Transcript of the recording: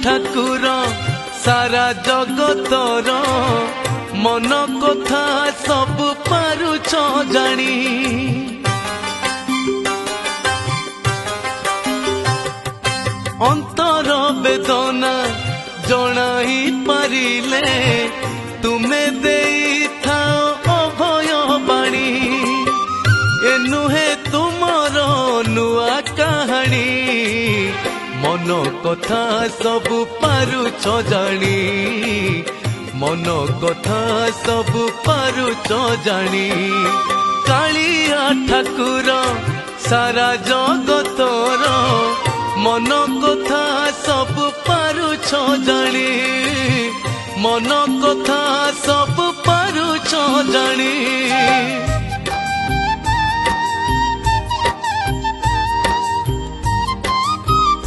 ठाकुर सारा जगतर मन कथा सब पारुछ जानी अंतर वेदना जनाई पारिले तुमे देई थाओ अभय बाणी ए नुहे तुमर नुआ कहानी मन कथा सब पारुछ जानी मन कथा सब पारुछ जानी कालिया ठाकुर सारा जगतर मन कथा सब पारुछ जानी मन कथा सब पारुछ जानी।